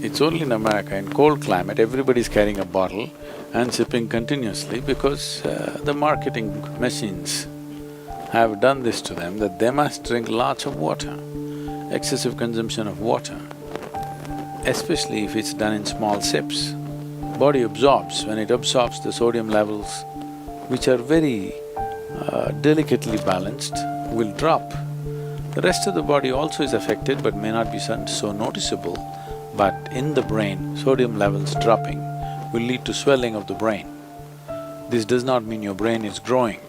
It's only in America, in cold climate, everybody's carrying a bottle and sipping continuously because the marketing machines have done this to them that they must drink lots of water. Excessive consumption of water, especially if it's done in small sips, body absorbs. When it absorbs, the sodium levels, which are very delicately balanced, will drop. The rest of the body also is affected but may not be so noticeable, but in the brain, sodium levels dropping will lead to swelling of the brain. This does not mean your brain is growing.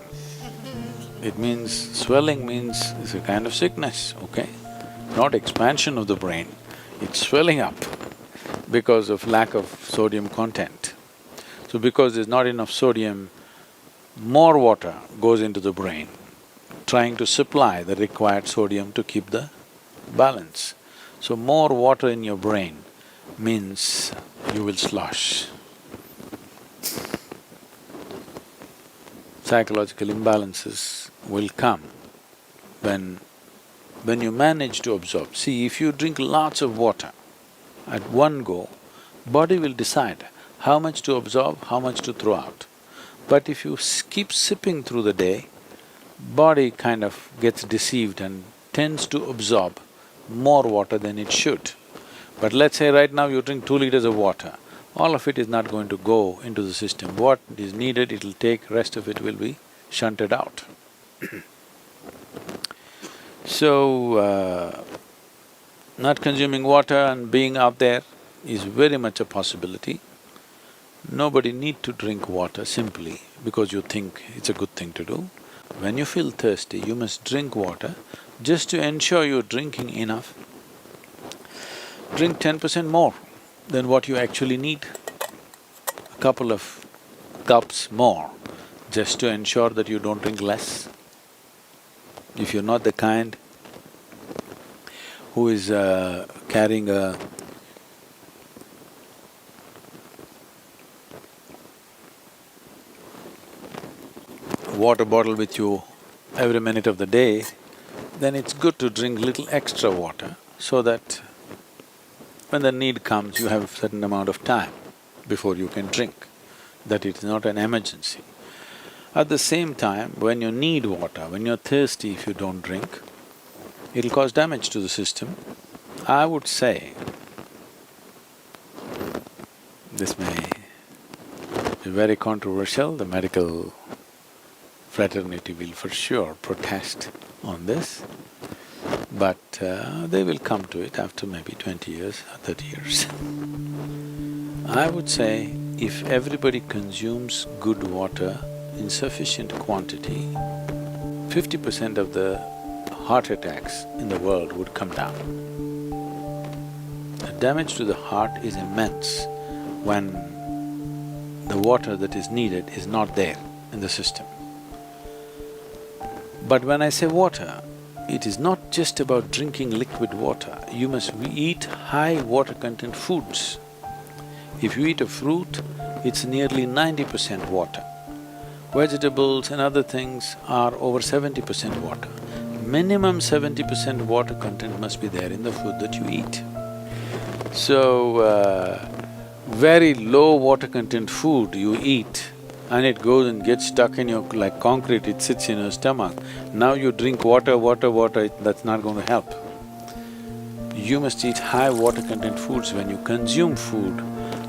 It means… swelling means it's a kind of sickness, okay? Not expansion of the brain, it's swelling up because of lack of sodium content. So because there's not enough sodium, more water goes into the brain, trying to supply the required sodium to keep the balance. So more water in your brain means you will slosh. Psychological imbalances will come when you manage to absorb. See, if you drink lots of water at one go, body will decide how much to absorb, how much to throw out. But if you keep sipping through the day, body kind of gets deceived and tends to absorb more water than it should. But let's say right now you drink 2 liters of water, all of it is not going to go into the system. What is needed, it'll take, rest of it will be shunted out. So, not consuming water and being out there is very much a possibility. Nobody need to drink water simply because you think it's a good thing to do. When you feel thirsty, you must drink water just to ensure you're drinking enough. Drink 10% more than what you actually need, a couple of cups more, just to ensure that you don't drink less. If you're not the kind who is carrying a water bottle with you every minute of the day, then it's good to drink little extra water so that when the need comes, you have a certain amount of time before you can drink, that it is not an emergency. At the same time, when you need water, when you're thirsty, if you don't drink, it'll cause damage to the system. I would say, this may be very controversial, the medical fraternity will for sure protest on this, but they will come to it after maybe 20 years or 30 years. I would say if everybody consumes good water in sufficient quantity, 50% of the heart attacks in the world would come down. The damage to the heart is immense when the water that is needed is not there in the system. But when I say water, it is not just about drinking liquid water, you must eat high water content foods. If you eat a fruit, it's nearly 90% water. Vegetables and other things are over 70% water. Minimum 70% water content must be there in the food that you eat. So, very low water content food you eat and it goes and gets stuck in your… like concrete, it sits in your stomach. Now you drink water, that's not going to help. You must eat high water content foods. When you consume food,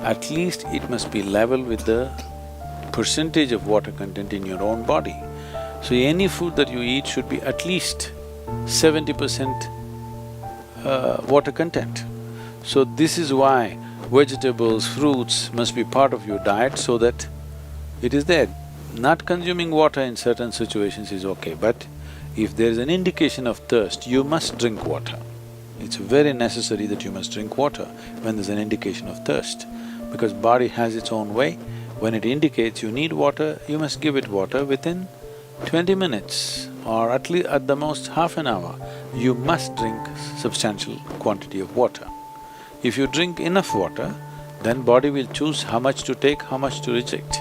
at least it must be level with the percentage of water content in your own body. So any food that you eat should be at least 70% water content. So this is why vegetables, fruits must be part of your diet so that it is there. Not consuming water in certain situations is okay, but if there is an indication of thirst, you must drink water. It's very necessary that you must drink water when there's an indication of thirst, because body has its own way. When it indicates you need water, you must give it water within 20 minutes or at least at the most half an hour. You must drink substantial quantity of water. If you drink enough water, then body will choose how much to take, how much to reject.